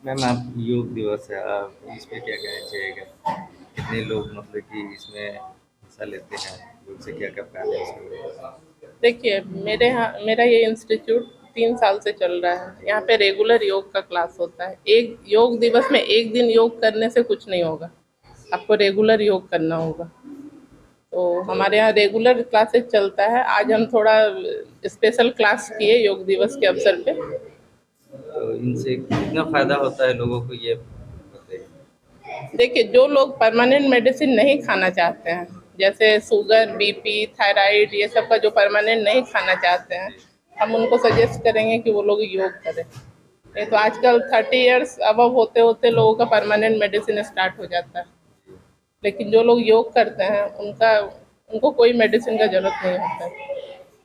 Ma'am आप योग दिवस है, आप इस पे क्या कहना चाहिएगा? कितने लोग मतलब कि इसमें हिस्सा लेते हैं? योग से क्या क्या फायदे हैं उसके? देखिए, मेरे यहाँ मेरा ये इंस्टीट्यूट 3 साल से चल रहा है। यहाँ पे रेगुलर योग का क्लास होता है। एक योग दिवस में एक दिन योग करने से कुछ नहीं होगा, आपको रेगुलर योग करना होगा। तो हमारे यहाँ रेगुलर क्लासेस चलता है। आज हम थोड़ा स्पेशल क्लास किए योग दिवस के अवसर पे। तो इनसे कितना फायदा होता है लोगों को, ये बताइए। देखिए, जो लोग परमानेंट मेडिसिन नहीं खाना चाहते हैं, जैसे शुगर, बीपी, थायराइड, ये सब का जो परमानेंट नहीं खाना चाहते हैं, हम उनको सजेस्ट करेंगे कि वो लोग योग करें। नहीं तो आजकल 30 इयर्स अबव होते होते लोगों का परमानेंट मेडिसिन स्टार्ट हो जाता है। लेकिन जो लोग योग करते हैं उनका उनको कोई मेडिसिन का जरूरत नहीं होता है।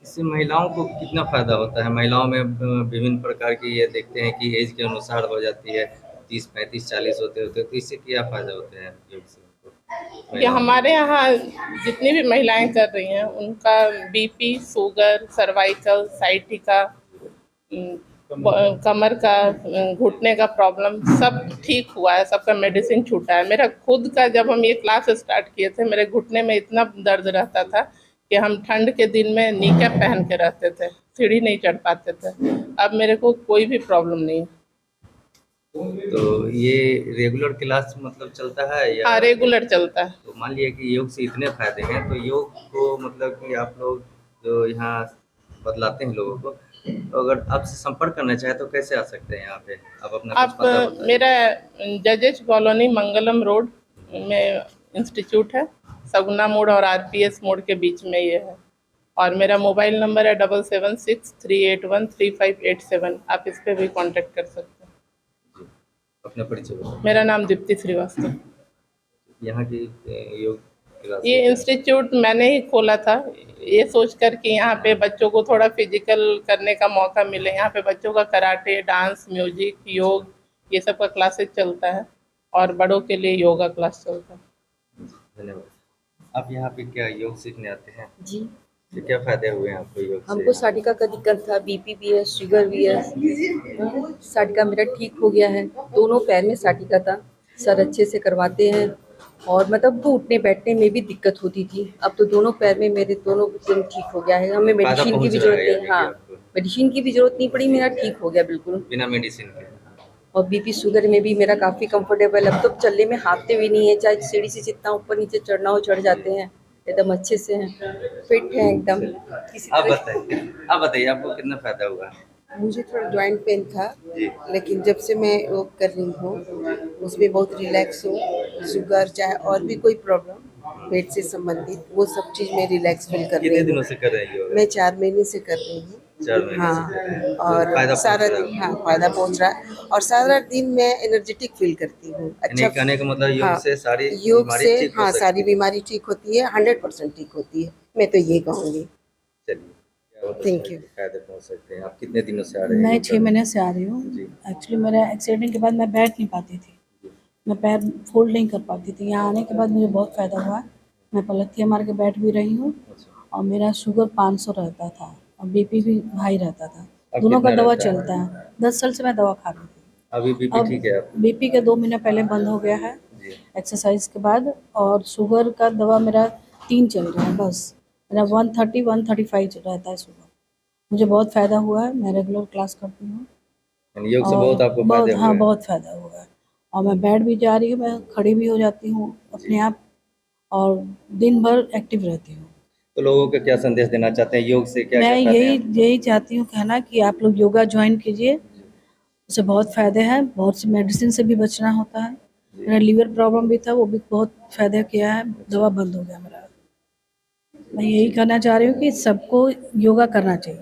इससे महिलाओं को कितना फायदा होता है? महिलाओं में विभिन्न प्रकार की ये देखते हैं कि एज के अनुसार हो जाती है, 30, 35, 40 होते होते, तो इससे क्या फायदा होते हैं योग से उनको, ये महिलाओं को? हमारे यहाँ जितनी भी महिलाएं कर रही हैं उनका बीपी, शुगर, सर्वाइकल, साइटिका, कमर का, घुटने का प्रॉब्लम सब ठीक हुआ है। सबका मेडिसिन छूटा है। मेरा खुद का, जब हम ये क्लास स्टार्ट किए थे, मेरे घुटने में इतना दर्द रहता था कि हम ठंड के दिन में नी कैप पहन के रहते थे, सीढ़ी नहीं चढ़ पाते थे। अब मेरे को कोई भी प्रॉब्लम नहीं है। तो ये रेगुलर क्लास मतलब चलता है या? हाँ, रेगुलर चलता है। तो मान लिया कि योग से इतने फायदे हैं, तो योग को मतलब कि आप लोग जो यहाँ बतलाते हैं लोगों को, तो अगर आपसे संपर्क करना चाहे तो कैसे आ सकते हैं यहाँ पे? आप अपना कुछ आप पता बताइए। मेरा जजेज कॉलोनी, मंगलम रोड में इंस्टीट्यूट है। सगुना मोड़ और आरपीएस मोड़ के बीच में ये है। और मेरा मोबाइल नंबर है 7763813587। आप इस पे भी कांटेक्ट कर सकते हैं। जी, अपना परिचय बताइए। मेरा नाम दीप्ति श्रीवास्तव। यहाँ की योग ये क्लासेस है। इंस्टीट्यूट मैंने ही खोला था, ये सोचकर कि यहाँ पे बच्चों को थोड़ा फिजिकल करने का मौका मिले। यहाँ पे बच्चों का कराटे, डांस, म्यूजिक, योग, ये सब का क्लासेस चलता है। और बड़ों के लिए योगा क्लास चलता है। धन्यवाद। आप यहाँ पे क्या योग सीखने आते हैं? जी, तो क्या फायदे हुए हैं आपको योग से हमको यहाँ पे? साटिका का दिक्कत था, बीपी भी है, शुगर भी है। साटिका मेरा ठीक हो गया है। दोनों पैर में साटिका था। सर अच्छे से करवाते हैं। और मतलब तो उठने बैठने में भी दिक्कत होती थी। अब तो दोनों पैर में मेरे दोनों एकदम ठीक हो गया है। हमें फायदा मेडिसिन की पहुँच भी रहा ज़रूरत है नहीं। यानी कि हाँ, आपको मेडिसिन की भी ज़रूरत नहीं पड़ी, मेरा ठीक हो गया बिल्कुल। बिना मेडिसिन के? और बीपी शुगर में भी मेरा काफ़ी कंफर्टेबल। अब तो चलने में हाँफते भी नहीं है, चाहे सीढ़ी से जितना ऊपर नीचे चढ़ना हो चढ़ जाते हैं। एकदम अच्छे से हैं, फिट हैं एकदम। किसी आप तरह बताइए, आप बताइए आपको कितना फायदा हुआ? मुझे थोड़ा जॉइंट पेन था, जी। लेकिन जब से मैं योग कर रही हूँ उसमें बहुत रिलैक्स हूँ। शुगर चाहे और भी कोई प्रॉब्लम पेट से संबंधित, वो सब चीज़ में रिलैक्स फील कर कितने रही दिनों हूँ। से कर रहे हैं योग? मैं 4 महीने से कर रही हूँ। 4 महीने से कर रहे हैं, हाँ, तो और फायदा पहुँच सारा रहा दिन, है हाँ, आपको? फायदा पहुँच रहा है। और सारा दिन मैं एनर्जेटिक फील करती हूँ। यानी अच्छा। कहने का मतलब योग हाँ, से सारी योग बीमारी से, ठीक हो हाँ, सारी सकती है। बीमारी ठीक होती है, 100% ठीक होती है, मैं तो ये कहूँगी। चलिए, क्या होता है थैंक यू। कि फायदे पहुँच सकते हैं। आप कितने दिनों से आ रहे हैं मैं योग 6 करने? महीने से आ रही हूँ। जी। एक्चुअली मेरा एक्सीडेंट के बाद मैं बैठ नहीं पाती थी। मैं पैर फ़ोल्ड नहीं कर पाती थी। यहाँ आने के बाद मुझे बहुत फ़ायदा हुआ है। मैं पलथियाँ मार के बैठ भी रही हूँ। अच्छा। और मेरा शुगर 500 रहता था और बीपी भी हाई रहता था। अब दोनों का कितना दवा रहता है? चलता है। 10 साल से मैं दवा खा रही थी। अभी बीपी अब ठीक है आपका? बीपी के 2 महीने पहले बंद हो गया है जी। एक्सरसाइज के बाद। और शुगर का दवा मेरा 3 चल रहा है बस। मेरा 130 135 रहता है शुगर। मुझे बहुत फ़ायदा हुआ है। मैं रेगुलर क्लास करती हूँ। यानी योग से और बहुत आपको फायदे बहुत, हुए हाँ, हैं। बहुत फ़ायदा हुआ है। और मैं बैठ भी जा रही हूँ, मैं खड़ी भी हो जाती हूँ जी। अपने आप। और दिन भर एक्टिव रहती हूँ। तो लोगों को क्या संदेश देना चाहते हैं, योग से क्या मैं क्या फायदे हैं यही आपको? यही चाहती हूँ कहना कि आप लोग योगा ज्वाइन कीजिए। उससे बहुत फ़ायदे हैं। बहुत सी मेडिसिन से भी बचना होता है। जी। मेरा लीवर प्रॉब्लम भी था, वो भी बहुत फ़ायदा किया है। दवा बंद हो गया मेरा। मैं यही कहना चाह रही हूँ कि सबको योगा करना चाहिए।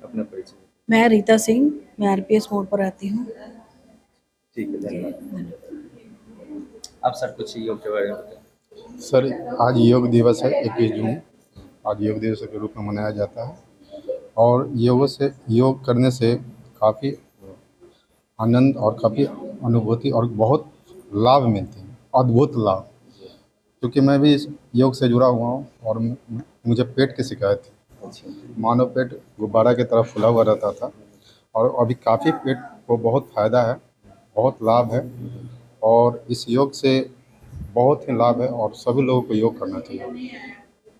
अपना परिचय। मैं रीता सिंह, मैं आरपीएस मोड़ पर रहती हूँ। ठीक है, जी, धन्यवाद। धन्यवाद। आप सर कुछ योग के बारे में बताएं। सर, आज योग दिवस है 21 जून। आज योग दिवस के रूप में मनाया जाता है। और योग करने से काफ़ी आनंद और काफ़ी अनुभूति और बहुत लाभ मिलते हैं, अद्भुत लाभ। क्योंकि मैं भी इस योग से जुड़ा हुआ हूँ और मुझे पेट की शिकायत थी। अच्छा। मानो पेट गुब्बारा की तरह फूला हुआ रहता था। और अभी काफ़ी पेट को बहुत फ़ायदा है। बहुत लाभ है और इस योग से बहुत ही लाभ है और सभी लोगों को योग करना चाहिए।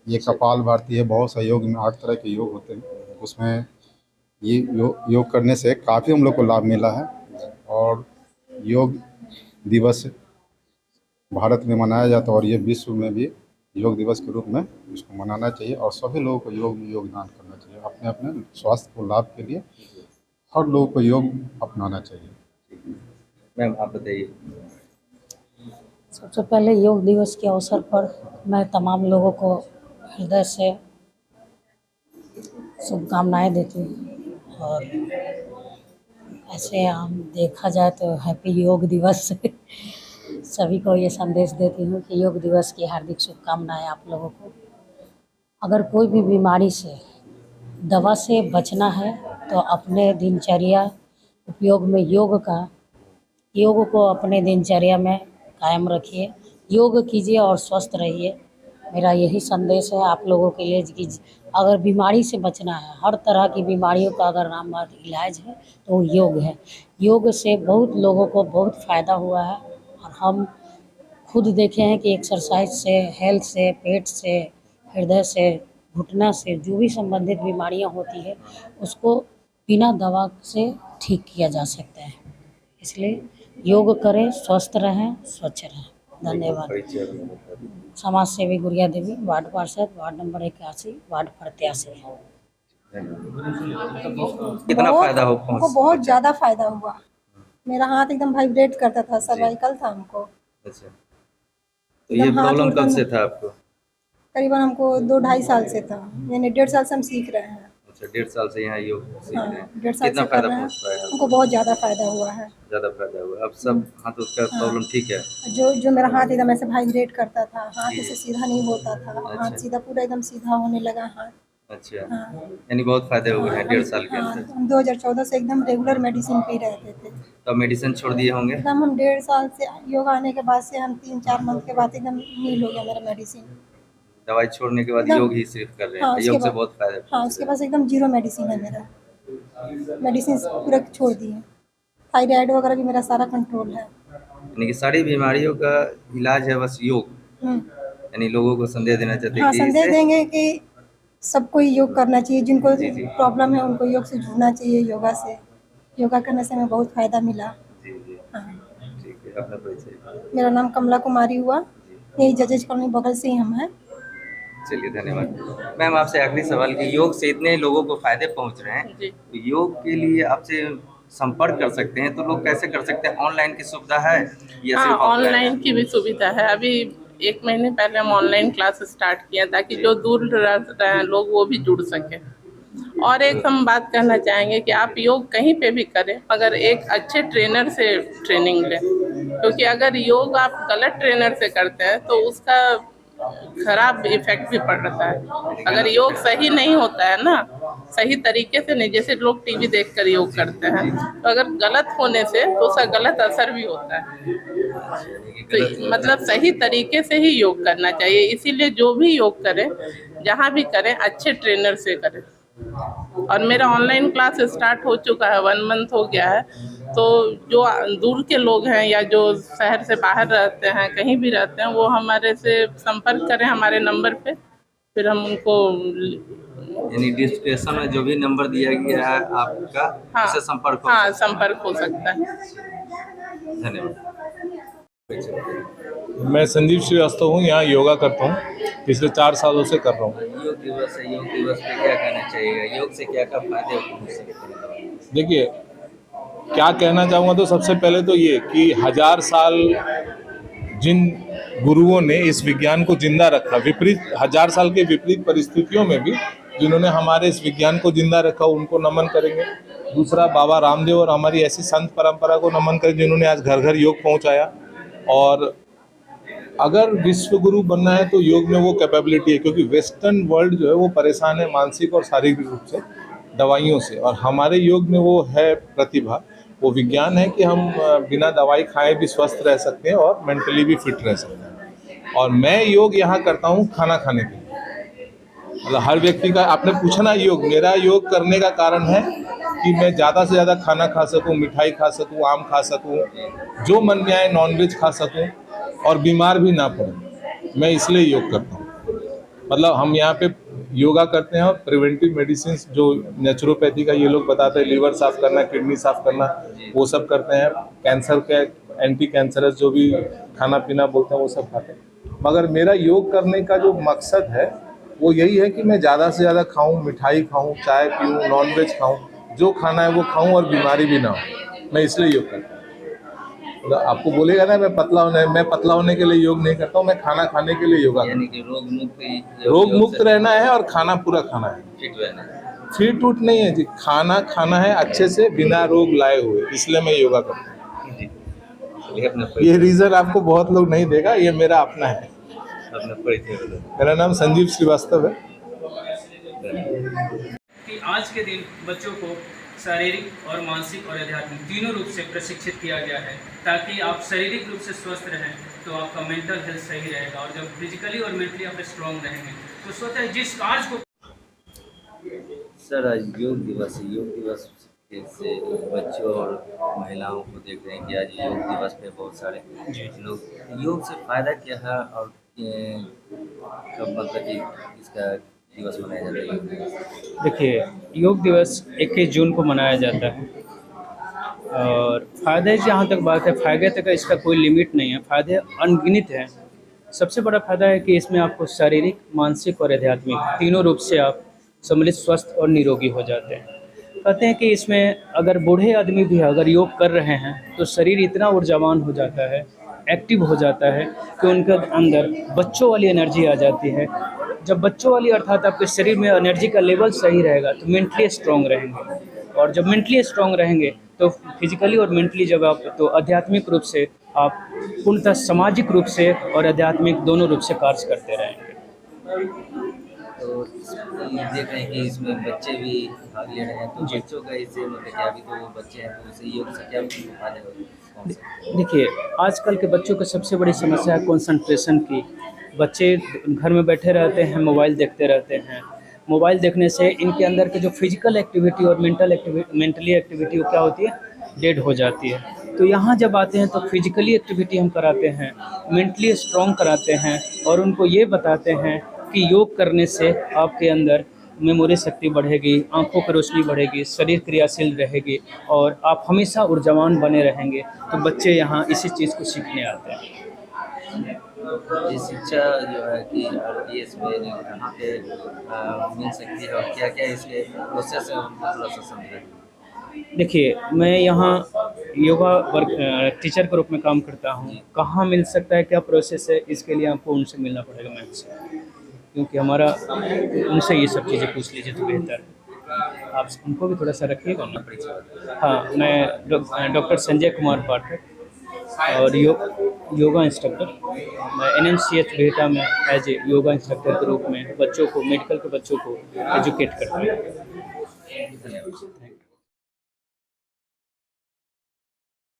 ये कपाल भारती है, बहुत सा योग में 8 तरह के योग होते हैं, उसमें ये योग करने से काफ़ी हम लोग को लाभ मिला है। और योग दिवस भारत में मनाया जाता है और ये विश्व में भी योग दिवस के रूप में इसको मनाना चाहिए और सभी लोगों को योग में योगदान करना चाहिए। अपने अपने स्वास्थ्य को लाभ के लिए हर लोगों को योग अपनाना चाहिए। मैम आप बताइए। सबसे पहले योग दिवस के अवसर पर मैं तमाम लोगों को हृदय से शुभकामनाएं देती हूँ। और ऐसे हम देखा जाए तो हैप्पी योग दिवस सभी को ये संदेश देती हूँ कि योग दिवस की हार्दिक शुभकामनाएं आप लोगों को। अगर कोई भी बीमारी से दवा से बचना है तो अपने दिनचर्या उपयोग में योग को अपने दिनचर्या में कायम रखिए, योग कीजिए और स्वस्थ रहिए। मेरा यही संदेश है आप लोगों के लिए कि अगर बीमारी से बचना है, हर तरह की बीमारियों का अगर नाममात्र इलाज है तो वो योग है। योग से बहुत लोगों को बहुत फ़ायदा हुआ है और हम खुद देखे हैं कि एक्सरसाइज से, हेल्थ से, पेट से, हृदय से, घुटना से जो भी संबंधित बीमारियां होती है उसको बिना दवा से ठीक किया जा सकता है। इसलिए योग करें, स्वस्थ रहें, स्वच्छ रहें। धन्यवाद। समाज सेवी गुड़िया देवी, वार्ड पार्षद, वार्ड नंबर 81, वार्ड प्रत्याशी। कितना फायदा हो हमको बहुत ज़्यादा फायदा हुआ। मेरा हाथ एकदम वाइब्रेट करता था, सर्वाइकल था हमको। अच्छा, तो ये प्रॉब्लम कब से था आपको? करीबन हमको 2-2.5 साल से था, यानी 1.5 साल से हम सीख रहे हैं। अच्छा, 1.5 साल से यहाँ योग सीख रहे हैं। 1.5 साल कितना से फायदा कर रहे हैं, पहुँच पाया है? हमको बहुत ज़्यादा फायदा हुआ है। ज़्यादा फायदा हुआ, अब सब हाथ उसका प्रॉब्लम ठीक है? जो मेरा हाथ एकदम ऐसे वाइब्रेट करता था, हाथ ऐसे सीधा नहीं होता था, अच्छा। हाथ सीधा पूरा एकदम सीधा होने लगा हाथ। अच्छा, हाँ। यानी बहुत फायदे हुए हैं 1.5 साल के अंदर। हम 2014 से एकदम रेगुलर मेडिसिन पी रहे थे। तो मेडिसिन छोड़ दिए होंगे? एकदम हम 1.5 साल से योग आने के बाद से हम 3-4 मंथ के बाद एकदम नील हो गया मेरा मेडिसिन। दवाई छोड़ने के बाद योग ही सिर्फ कर रहे हैं। हाँ, योग से बहुत फायदा। हाँ, उसके पास एकदम जीरो मेडिसिन है मेरा, मेडिसिन पूरा छोड़ दिए। थायराइड वगैरह भी मेरा सारा कंट्रोल है। यानी कि सारी बीमारियों का इलाज है बस योग। यानी लोगों को संदेश देना चाहते हैं हाँ, कि संदेश इससे देंगे कि सबको योग करना चाहिए, जिनको जी, जी। प्रॉब्लम है उनको योग से जुड़ना चाहिए। योगा से, योगा करने से हमें बहुत फ़ायदा मिला। जी, जी, हाँ, ठीक है। अपना परिचय। मेरा नाम कमला कुमारी हुआ, यही जजेज कॉलोनी बगल से ही हम हैं। चलिए, धन्यवाद। मैम आपसे आखिरी सवाल कि योग से इतने लोगों को फायदे पहुंच रहे हैं, जी। तो योग के लिए आपसे संपर्क कर सकते हैं, तो लोग कैसे कर सकते हैं? ऑनलाइन की सुविधा है या हाँ, सिर्फ ऑफलाइन है? ऑनलाइन की भी सुविधा है। अभी 1 महीने पहले हम ऑनलाइन क्लास स्टार्ट किए ताकि जो दूर रह रहे हैं लोग वो भी जुड़ सकें। और एक हम बात कहना चाहेंगे कि आप योग कहीं पे भी करें मगर एक अच्छे ट्रेनर से ट्रेनिंग लें, क्योंकि अगर योग आप गलत ट्रेनर से करते हैं तो उसका खराब इफेक्ट भी पड़ता है। अगर योग सही नहीं होता है ना, सही तरीके से नहीं, जैसे लोग टीवी देखकर योग करते हैं, तो अगर गलत होने से तो उसका गलत असर भी होता है। तो मतलब सही तरीके से ही योग करना चाहिए। इसीलिए जो भी योग करें, जहाँ भी करें, अच्छे ट्रेनर से करें। और मेरा ऑनलाइन क्लास स्टार्ट हो चुका है, 1 मंथ हो गया है। तो जो दूर के लोग हैं या जो शहर से बाहर रहते हैं, कहीं भी रहते हैं, वो हमारे से संपर्क करें हमारे नंबर पे, फिर हम उनको यानी डिस्क्रिप्शन में जो भी नंबर दिया गया है आपका, हाँ, उससे संपर्क हो हाँ, सकता संपर्क हो सकता है। है। धन्यवाद। मैं संजीव श्रीवास्तव हूँ, यहाँ योगा करता हूँ, पिछले 4 सालों से कर रहा हूँ। योग दिवस है, योग दिवस पे क्या कहना चाहिएगा? योग से क्या क्या फायदे हो सकते हैं? देखिए, क्या कहना चाहूँगा तो सबसे पहले तो ये कि 1000 साल जिन गुरुओं ने इस विज्ञान को जिंदा रखा, विपरीत 1000 साल के विपरीत परिस्थितियों में भी जिन्होंने हमारे इस विज्ञान को जिंदा रखा, उनको नमन करेंगे। दूसरा, बाबा रामदेव और हमारी ऐसी संत परंपरा को नमन करें जिन्होंने आज घर घर योग पहुँचाया। और अगर विश्व गुरु बनना है तो योग में वो कैपेबिलिटी है, क्योंकि वेस्टर्न वर्ल्ड जो है वो परेशान है मानसिक और शारीरिक रूप से दवाइयों से, और हमारे योग में वो है प्रतिभा, वो विज्ञान है कि हम बिना दवाई खाए भी स्वस्थ रह सकते हैं और मेंटली भी फिट रह सकते हैं। और मैं योग यहाँ करता हूँ खाना खाने के लिए। मतलब हर व्यक्ति का, आपने पूछा ना योग, मेरा योग करने का कारण है कि मैं ज़्यादा से ज़्यादा खाना खा सकूं, मिठाई खा सकूं, आम खा सकूं, जो मन में आए नॉनवेज खा सकूं और बीमार भी ना पड़ूं। मैं इसलिए योग करता हूं। मतलब हम यहाँ पे योगा करते हैं और प्रिवेंटिव मेडिसिन जो नेचुरोपैथी का ये लोग बताते हैं, लीवर साफ करना, किडनी साफ करना, वो सब करते हैं। कैंसर के एंटी कैंसरस जो भी खाना पीना बोलते हैं वो सब खाते हैं। मगर मेरा योग करने का जो मकसद है वो यही है कि मैं ज़्यादा से ज़्यादा खाऊं, मिठाई खाऊं, चाय पीऊं, नॉनवेज खाऊं, जो खाना है वो खाऊं और बीमारी भी ना हो। मैं इसलिए योग करता हूँ। तो आपको बोलेगा ना मैं पतला होने के लिए योग नहीं करता हूँ, मैं खाना खाने के लिए योगा करता हूँ। यानी कि रोग मुक्त रहना है और खाना पूरा खाना है, फिट रहना है। फिट उट नहीं है जी, खाना खाना है अच्छे से बिना रोग लाए हुए, इसलिए मैं योगा करता हूँ। जी। चलिए अपना ये रीज़न आपको बहुत लोग नहीं देगा, ये मेरा अपना है। अपना परिचय बताइए। मेरा नाम संजीव श्रीवास्तव है। कि आज के दिन बच्चों को शारीरिक और मानसिक और आध्यात्मिक तीनों रूप से प्रशिक्षित किया गया है, ताकि आप शारीरिक रूप से स्वस्थ रहें तो आपका मेंटल हेल्थ सही रहेगा, और जब फिजिकली और मेंटली आप स्ट्रांग रहेंगे तो स्वतः जिस कार्य को। सर आज योग दिवस है, योग दिवस से बच्चों और महिलाओं को देख रहे हैं कि आज योग दिवस पे बहुत सारे लोग, योग से फ़ायदा क्या है और कब मतलब कि इसका दिवस मनाया जाता है योग दिवस? देखिए, योग दिवस 21 जून को मनाया जाता है, और फ़ायदे जहाँ तक बात है, फ़ायदे तक इसका कोई लिमिट नहीं है, फ़ायदे अनगिनत हैं। सबसे बड़ा फ़ायदा है कि इसमें आपको शारीरिक, मानसिक और आध्यात्मिक तीनों रूप से आप सम्मिलित, स्वस्थ और निरोगी हो जाते हैं। कहते हैं कि इसमें अगर बूढ़े आदमी भी अगर योग कर रहे हैं तो शरीर इतना ऊर्जावान हो जाता है, एक्टिव हो जाता है कि उनके अंदर बच्चों वाली एनर्जी आ जाती है। जब बच्चों वाली अर्थात आपके शरीर में एनर्जी का लेवल सही रहेगा तो मेंटली स्ट्रॉन्ग रहेंगे, और जब मेंटली स्ट्रॉन्ग रहेंगे तो फिजिकली और मेंटली जब आप, तो आध्यात्मिक रूप से आप पूर्णतः सामाजिक रूप से और आध्यात्मिक दोनों रूप से कार्य करते रहेंगे। तो देख रहे हैं कि इसमें बच्चे भी भाग ले रहे हैं, तो बच्चों का इससे मतलब क्या, अभी तो वो बच्चे हैं तो उससे योग से क्या फायदे होते हैं? देखिए, आजकल के बच्चों की सबसे बड़ी समस्या है कंसंट्रेशन की। बच्चे घर में बैठे रहते हैं, मोबाइल देखते रहते हैं। मोबाइल देखने से इनके अंदर के जो फिजिकल एक्टिविटी और मेंटली एक्टिविटी क्या होती है, डेड हो जाती है। तो यहाँ जब आते हैं तो फिजिकली एक्टिविटी हम कराते हैं, मेंटली स्ट्रॉन्ग कराते हैं, और उनको ये बताते हैं कि योग करने से आपके अंदर मेमोरी शक्ति बढ़ेगी, आंखों की रोशनी बढ़ेगी, शरीर क्रियाशील रहेगी और आप हमेशा ऊर्जावान बने रहेंगे। तो बच्चे यहाँ इसी चीज़ को सीखने आते हैं। ये शिक्षा जो है कि RPS में कहाँ पे मिल सकती है और क्या क्या इसके प्रोसेस है, मतलब सा समझाइए। देखिए, मैं यहाँ योगा वर्क टीचर के रूप में काम करता हूँ। कहाँ मिल सकता है, क्या प्रोसेस है, इसके लिए आपको उनसे मिलना पड़ेगा मैम से, क्योंकि हमारा उनसे ये सब चीज़ें पूछ लीजिए तो बेहतर है। आप उनको भी थोड़ा सा रखिएगा ना। हाँ, मैं डॉक्टर संजय कुमार पाठक और योगा इंस्ट्रक्टर। मैं NMCH बिहटा में एज ए योगा इंस्ट्रक्टर के रूप में बच्चों को, मेडिकल के बच्चों को एजुकेट करता हूँ।